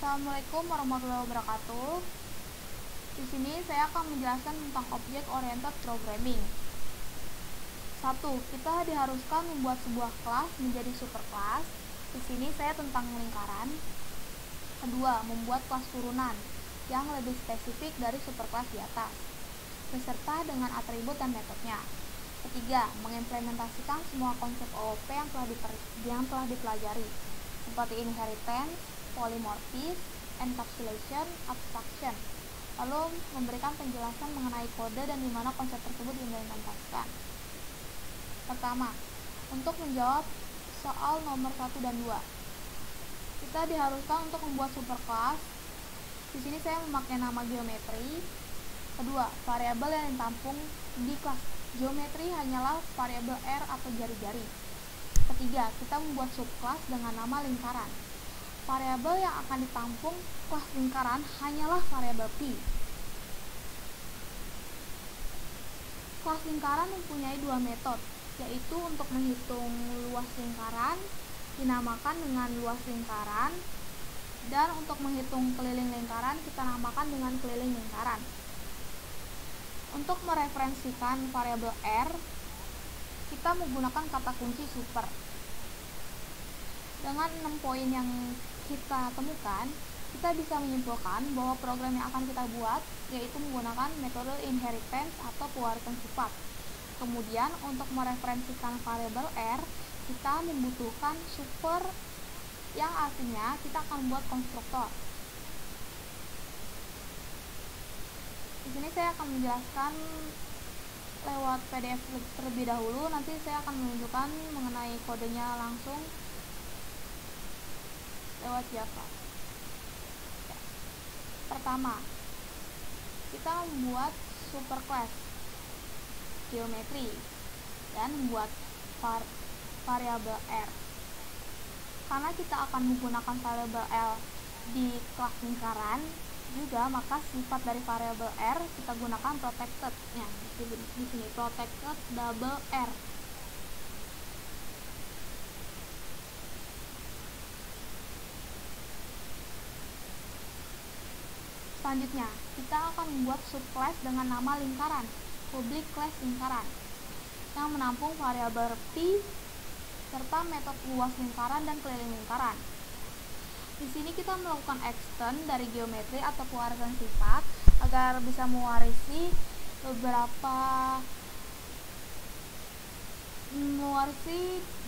Assalamualaikum warahmatullahi wabarakatuh. Di sini saya akan menjelaskan tentang Object Oriented Programming. 1. Kita diharuskan membuat sebuah kelas menjadi superclass. Di sini saya tentang lingkaran. 2. Membuat kelas turunan yang lebih spesifik dari superclass di atas, beserta dengan atribut dan metodenya. 3. Mengimplementasikan semua konsep OOP yang telah dipelajari, seperti inheritance, polymorphism, encapsulation, abstraction, lalu memberikan penjelasan mengenai kode dan di mana konsep tersebut diimplementasikan. Pertama, untuk menjawab soal nomor 1 dan 2, kita diharuskan untuk membuat superclass. Di sini saya memakai nama geometri. Kedua, variabel yang ditampung di kelas geometri hanyalah variabel R atau jari-jari. Ketiga, kita membuat subclass dengan nama lingkaran. Variabel yang akan ditampung kelas lingkaran hanyalah variabel P. Kelas lingkaran mempunyai dua metode, yaitu untuk menghitung luas lingkaran dinamakan dengan luas lingkaran, dan untuk menghitung keliling lingkaran kita namakan dengan keliling lingkaran. Untuk mereferensikan variabel R, kita menggunakan kata kunci super. Dengan 6 poin yang kita temukan, kita bisa menyimpulkan bahwa program yang akan kita buat yaitu menggunakan metode inheritance atau pewarisan sifat. Kemudian untuk mereferensikan variabel R, kita membutuhkan super, yang artinya kita akan membuat konstruktor. Di sini saya akan menjelaskan lewat PDF terlebih dahulu, nanti saya akan menunjukkan mengenai kodenya langsung lewat Java. Pertama, kita membuat superclass geometri dan membuat variabel R. Karena kita akan menggunakan variabel L di kelas lingkaran juga, maka sifat dari variabel R kita gunakan protected. Ya, di sini protected double R. Selanjutnya, kita akan membuat subclass dengan nama lingkaran, public class lingkaran, yang menampung variabel P serta metode luas lingkaran dan keliling lingkaran. Di sini kita melakukan extend dari geometri atau pewarisan sifat agar bisa mewarisi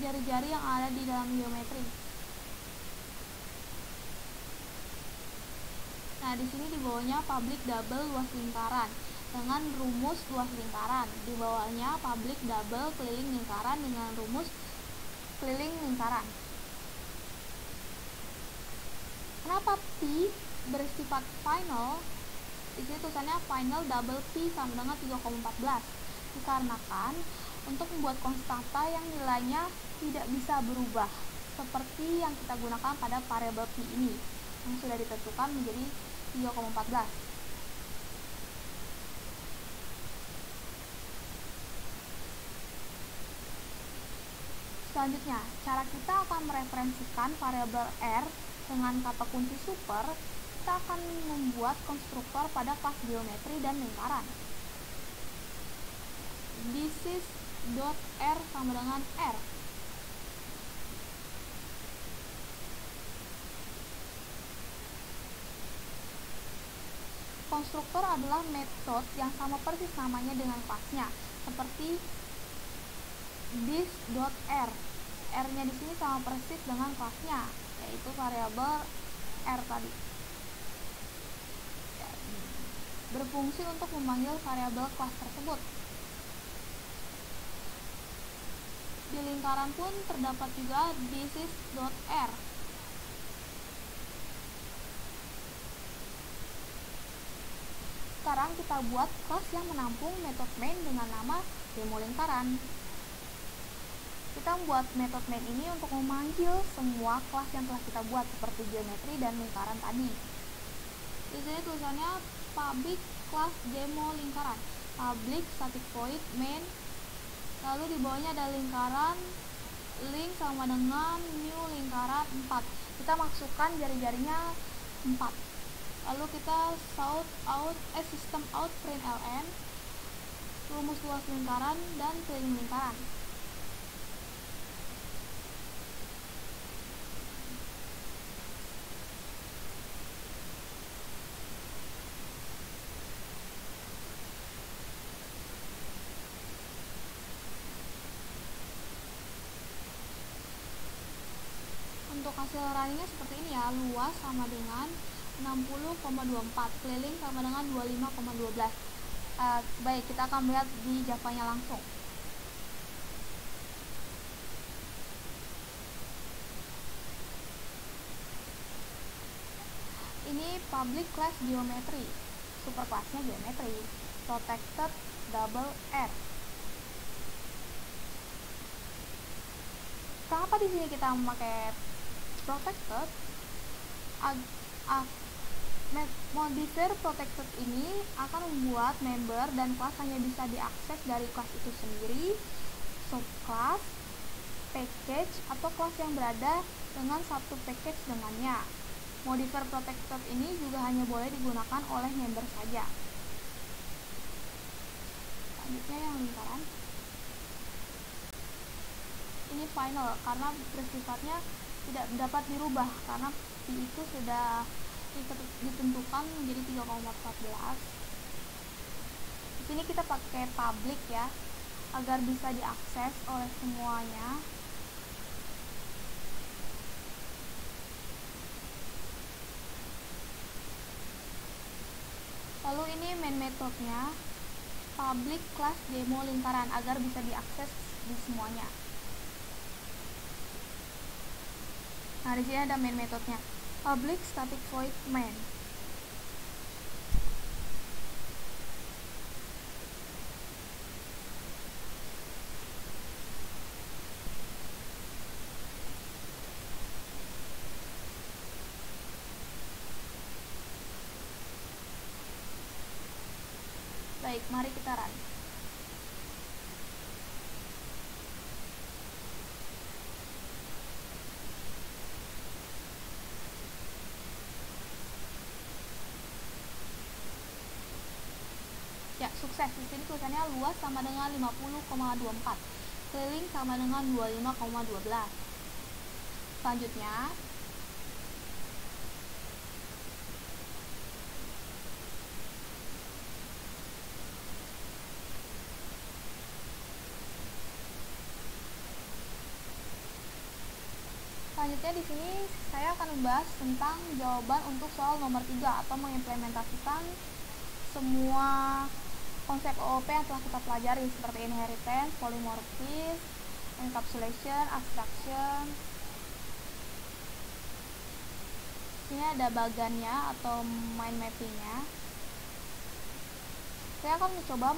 jari-jari yang ada di dalam geometri. Nah, di sini di bawahnya public double luas lingkaran dengan rumus luas lingkaran. Di bawahnya public double keliling lingkaran dengan rumus keliling lingkaran. Kenapa P bersifat final? Di sini tulisannya final double P sama dengan 3,14. Dikarenakan untuk membuat konstanta yang nilainya tidak bisa berubah, seperti yang kita gunakan pada variabel P ini yang sudah ditentukan menjadi 3,14. Selanjutnya, cara kita akan mereferensikan variabel R dengan kata kunci super. Kita akan membuat konstruktor pada kelas geometri dan lingkaran. This_r sama dengan R. Konstruktor adalah metode yang sama persis namanya dengan kelasnya, seperti this.r. R-nya di sini sama persis dengan kelasnya, yaitu variabel R tadi. Berfungsi untuk memanggil variabel kelas tersebut. Di lingkaran pun terdapat juga this_r. Sekarang kita buat kelas yang menampung metode main dengan nama demo lingkaran. Kita membuat metode main ini untuk memanggil semua kelas yang telah kita buat seperti geometri dan lingkaran tadi. Di sini tulisannya public class demo lingkaran, public static void main, lalu di bawahnya ada lingkaran link sama dengan new lingkaran 4. Kita masukkan jari-jarinya 4. Lalu kita system out println rumus luas lingkaran dan keliling lingkaran. Untuk hasil runningnya seperti ini ya, luas sama dengan 60,24, keliling sama dengan 25,12. Baik, kita akan melihat di Java-nya langsung. Ini public class geometry, superclassnya geometry, protected double R. Kenapa di sini kita memakai protected? Modifier protected ini akan membuat member dan kelas hanya bisa diakses dari kelas itu sendiri, subclass, package, atau kelas yang berada dengan satu package dengannya. Modifier protected ini juga hanya boleh digunakan oleh member saja. Selanjutnya yang lingkaran. Ini final karena bersifatnya tidak dapat dirubah karena pi itu sudah ditentukan menjadi 3,14. Di sini kita pakai public ya, agar bisa diakses oleh semuanya. Lalu ini main metodenya, public class demo lingkaran agar bisa diakses di semuanya. Nah, di sini ada main metodenya, public static void main. Baik, mari kita run. Ya, sukses. Di sini tulisannya luas sama dengan 50,24, keliling sama dengan 25,12. Selanjutnya, di sini saya akan membahas tentang jawaban untuk soal nomor 3 atau mengimplementasikan semua konsep OOP yang telah kita pelajari seperti inheritance, polymorphism, encapsulation, abstraction. Ini ada bagannya atau mind mappingnya. Saya akan mencoba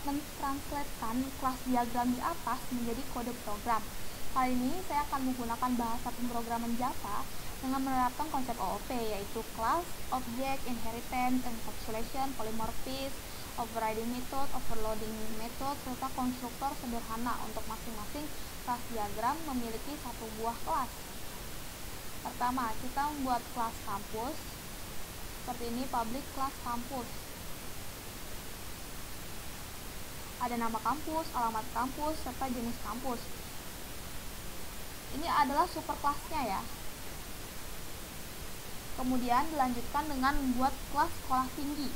mentranslatekan kelas diagram di atas menjadi kode program. Kali ini saya akan menggunakan bahasa pemrograman Java dengan menerapkan konsep OOP, yaitu class, object, inheritance, encapsulation, polymorphism, overriding method, overloading method, serta konstruktor sederhana untuk masing-masing kelas diagram memiliki satu buah kelas. Pertama, kita membuat kelas kampus. Seperti ini, public class kampus. Ada nama kampus, alamat kampus, serta jenis kampus. Ini adalah superkelasnya ya. Kemudian dilanjutkan dengan membuat kelas sekolah tinggi.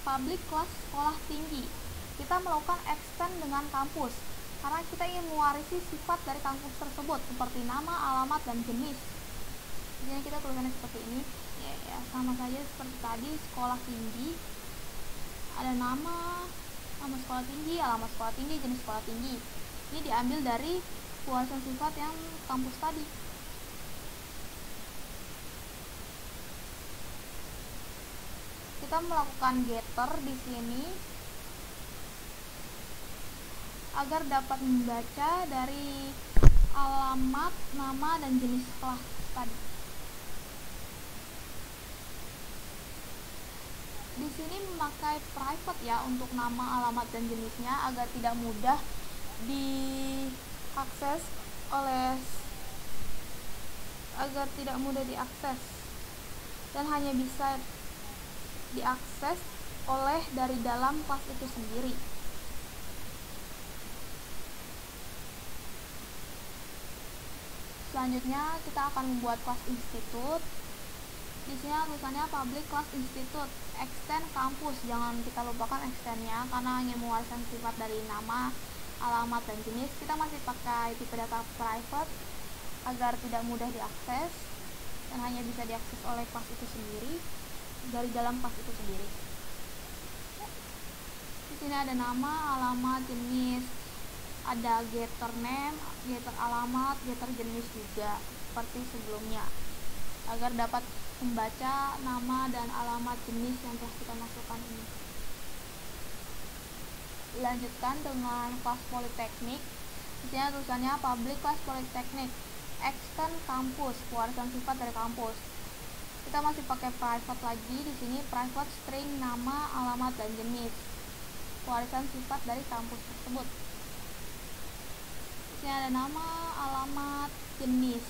Public class sekolah tinggi. Kita melakukan extend dengan kampus karena kita ingin mewarisi sifat dari kampus tersebut seperti nama, alamat, dan jenis. Jadi kita tulisannya seperti ini. Ya, sama saja seperti tadi, sekolah tinggi. Ada nama sekolah tinggi, alamat sekolah tinggi, jenis sekolah tinggi. Ini diambil dari pewarisan sifat yang kampus tadi. Kita melakukan getter di sini agar dapat membaca dari alamat, nama, dan jenis sekolah tadi. Di sini memakai private ya untuk nama, alamat, dan jenisnya agar tidak mudah diakses oleh agar tidak mudah diakses dan hanya bisa diakses oleh dari dalam kelas itu sendiri. Selanjutnya kita akan membuat kelas institut. Di sini tulisannya public class institute extend kampus. Jangan kita lupakan extendnya karena ingin mewariskan sifat dari nama, alamat, dan jenis. Kita masih pakai tipe data private agar tidak mudah diakses dan hanya bisa diakses oleh kelas itu sendiri dari dalam kelas itu sendiri. Di sini ada nama, alamat, jenis, ada getter name, getter alamat, getter jenis juga seperti sebelumnya agar dapat membaca nama dan alamat jenis yang telah kita masukkan ini. Lanjutkan dengan kelas politeknik. Di sini tulisannya public class politeknik extend kampus, pewarisan sifat dari kampus. Kita masih pakai private lagi. Di sini private string nama, alamat, dan jenis, pewarisan sifat dari kampus tersebut. Di sini ada nama, alamat, jenis,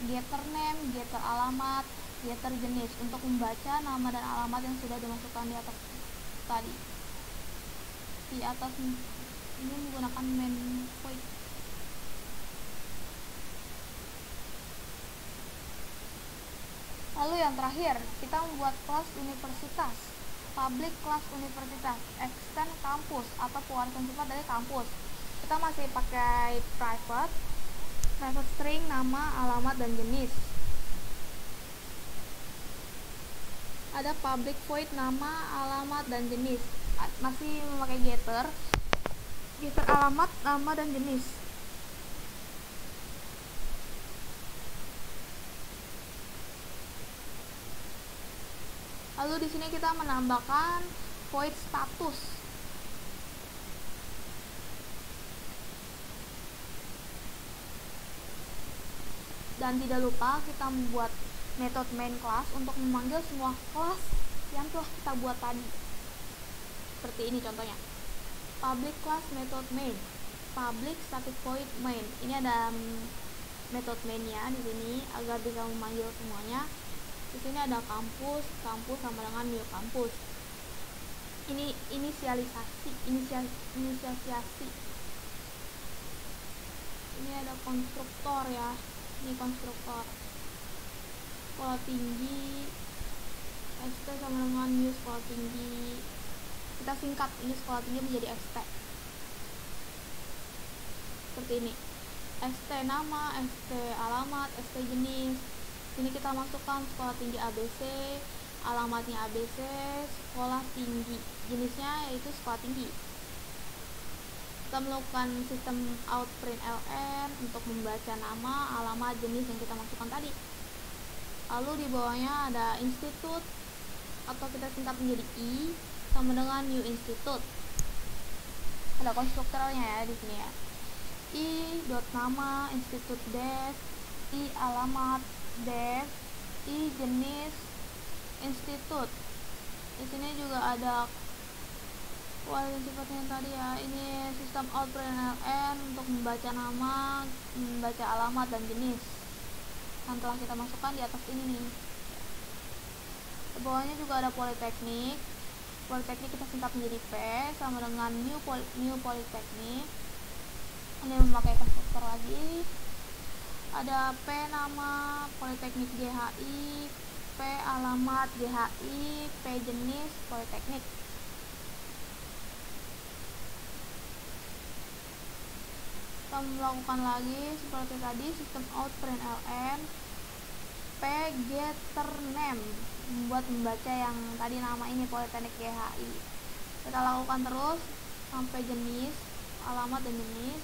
getter name, getter alamat, getter jenis untuk membaca nama dan alamat yang sudah dimasukkan di atas tadi. Di atas ini menggunakan main void. Lalu yang terakhir, kita membuat kelas universitas. Public class universitas extend kampus atau pewarisan sifat dari kampus. Kita masih pakai private string nama, alamat, dan jenis. Ada public void nama, alamat, dan jenis. Masih memakai getter alamat, nama, dan jenis. Lalu di sini kita menambahkan void status. Dan tidak lupa kita membuat method main class untuk memanggil semua kelas yang telah kita buat tadi. Seperti ini contohnya. Public class method main, public static void main. Ini ada method mainnya di sini agar bisa memanggil semuanya. Di sini ada kampus sama dengan new kampus. Ini inisiasi. Ini ada konstruktor ya. Ini konstruktor. Sekolah tinggi, ST sama dengan new sekolah tinggi. Kita singkat ini sekolah tinggi menjadi ST. Seperti ini. ST nama, ST alamat, ST jenis. Ini kita masukkan sekolah tinggi ABC, alamatnya ABC, sekolah tinggi, jenisnya yaitu sekolah tinggi. Kita melakukan sistem out print ln untuk membaca nama, alamat, jenis yang kita masukkan tadi. Lalu di bawahnya ada institut atau kita singkat menjadi I sama dengan new institute. Ada konstruktornya ya di sini ya. I dot nama, institut des, I alamat, des, I jenis, institut. Di sini juga ada sifatnya yang tadi ya. Ini sistem output ln untuk membaca nama, membaca alamat dan jenis yang telah kita masukkan di atas ini nih. Di bawahnya juga ada politeknik. Politeknik kita singkat menjadi P sama dengan new politeknik. Ini memakai konstruktor lagi. Ada P nama politeknik GHI, P alamat GHI, P jenis politeknik. Kita melakukan lagi seperti tadi sistem out print ln P getter name membaca yang tadi nama ini politeknik GHI. Kita lakukan terus sampai jenis, alamat, dan jenis.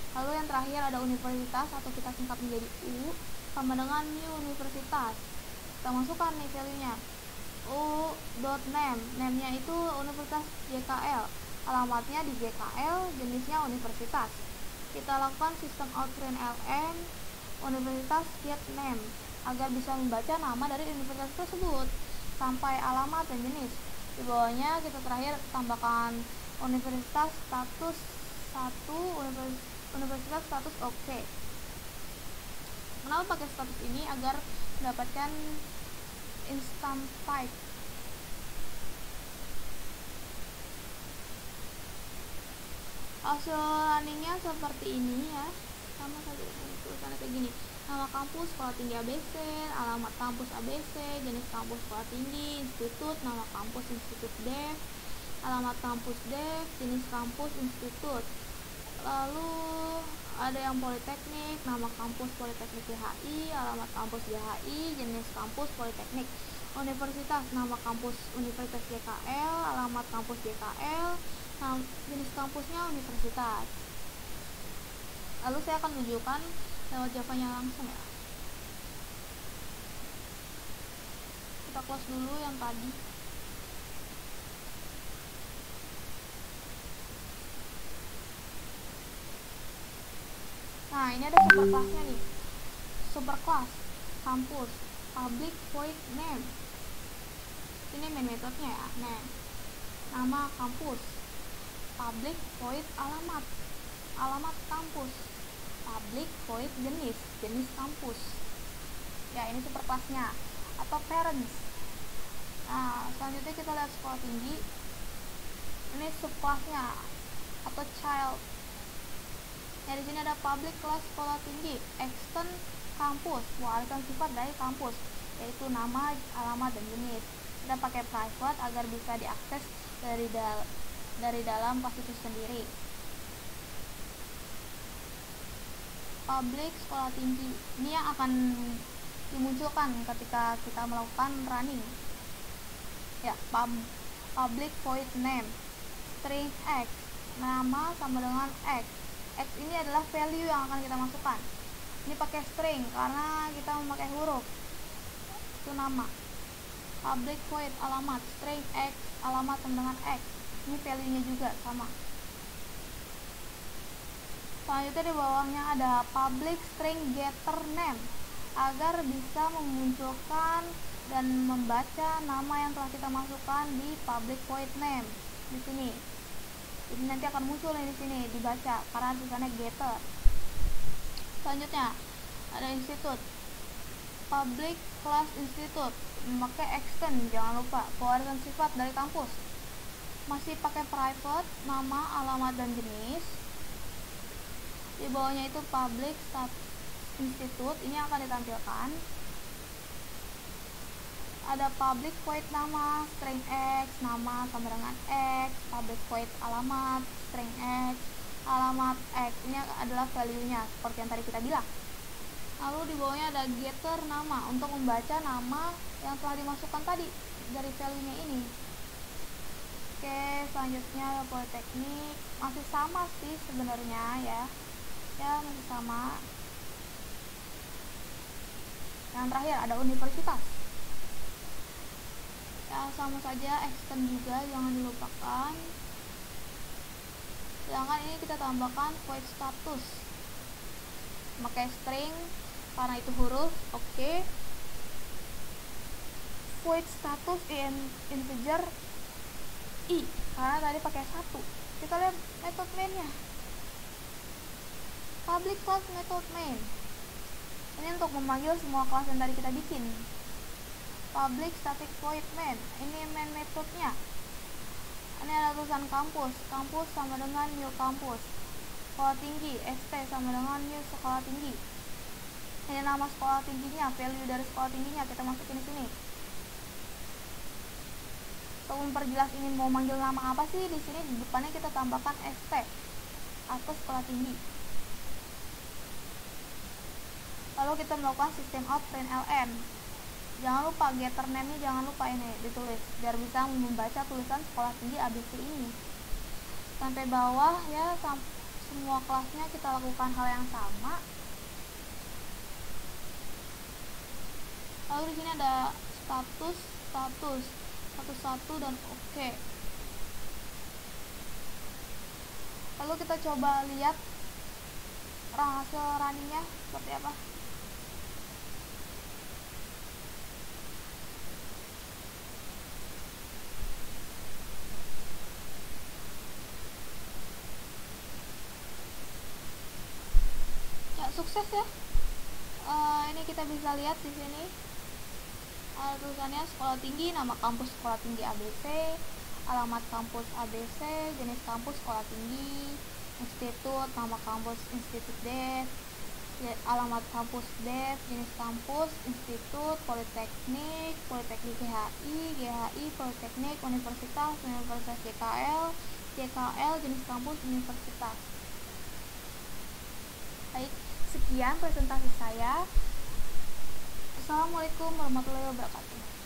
Lalu yang terakhir ada universitas atau kita singkat menjadi U sama dengan new universitas. Kita masukkan nih value-nya. U.name, name-nya itu Universitas JKL, alamatnya di JKL, jenisnya universitas. Kita lakukan sistem out print ln universitas get name agar bisa membaca nama dari universitas tersebut sampai alamat dan jenis. Di bawahnya kita terakhir tambahkan universitas status 1, universitas status oke. Kenapa pakai status ini? Agar mendapatkan instant type. Hasil runningnya seperti ini ya, sama saja tulisannya kayak gini. Nama kampus sekolah tinggi ABC, alamat kampus ABC, jenis kampus sekolah tinggi, institut, nama kampus institut Dev, alamat kampus Dev, jenis kampus institut. Lalu ada yang politeknik, nama kampus politeknik GHI, alamat kampus GHI, jenis kampus politeknik. Universitas, nama kampus Universitas GKL, alamat kampus GKL, jenis kampusnya universitas. Lalu saya akan tunjukkan lewat Java-nya langsung ya. Kita close dulu yang tadi. Nah, ini ada superclass-nya nih. Superclass kampus public void name. Ini main metodenya ya. Nah, nama kampus public void alamat, alamat kampus public void jenis, jenis kampus ya. Ini superclass-nya. Atau parents. Nah, selanjutnya kita lihat sekolah tinggi. Ini subclass-nya atau child. Ya, di sini ada public class sekolah tinggi, extend kampus, warisan sifat dari kampus, yaitu nama, alamat, dan jenis. Kita pakai private agar bisa diakses dari dalam kelas itu sendiri. Public sekolah tinggi ini yang akan dimunculkan ketika kita melakukan running ya. Public void name, string x, nama sama dengan x. X ini adalah value yang akan kita masukkan. Ini pakai string karena kita memakai huruf, itu nama. Public void alamat, string x, alamat sama dengan x. Ini value-nya juga sama. Selanjutnya di bawahnya ada public string getter name, agar bisa memunculkan dan membaca nama yang telah kita masukkan di public void name di sini. Jadi nanti akan muncul di sini dibaca karena tulisannya getter. Selanjutnya ada institut, public class institut, memakai extend, jangan lupa pewarisan sifat dari kampus. Masih pakai private, nama, alamat, dan jenis. Di bawahnya itu public institut, ini akan ditampilkan. Ada public void nama, string x, nama sama dengan x, public void alamat, string x, alamat x. Ini adalah value-nya seperti yang tadi kita bilang. Lalu di bawahnya ada getter nama, untuk membaca nama yang telah dimasukkan tadi dari value-nya ini. Oke, selanjutnya politeknik, masih sama sih sebenarnya ya. Ya, masih sama. Yang terakhir ada universitas. Ya, sama saja, extend juga, jangan dilupakan. Sedangkan ini kita tambahkan void status, pakai string karena itu huruf. Oke. Void status integer i karena tadi pakai 1. Kita lihat method main-nya. Public class method main. Ini untuk memanggil semua kelas yang tadi kita bikin. Public static void main, ini main metodenya. Ini ada tulisan kampus, kampus sama dengan new kampus. Sekolah tinggi, ST sama dengan new sekolah tinggi. Ini nama sekolah tingginya, value dari sekolah tingginya kita masukin di sini. Untuk memperjelas ingin mau manggil nama apa sih, di sini di depannya kita tambahkan ST atau sekolah tinggi. Lalu kita melakukan system out println. Jangan lupa getter name-nya, jangan lupa ini ditulis biar bisa membaca tulisan sekolah tinggi ABC ini. Sampai bawah ya, semua kelasnya kita lakukan hal yang sama. Lalu di sini ada status, 1 dan oke. Lalu kita coba lihat hasil runningnya seperti apa. Sukses ya. Ini kita bisa lihat di sini tulisannya sekolah tinggi, nama kampus sekolah tinggi ABC, alamat kampus ABC, jenis kampus sekolah tinggi, institut, nama kampus institut Dev, alamat kampus Dev, jenis kampus, institut, politeknik, politeknik GHI, politeknik, universitas, universitas JKL, jenis kampus, universitas. Baik, sekian presentasi saya. Assalamualaikum warahmatullahi wabarakatuh.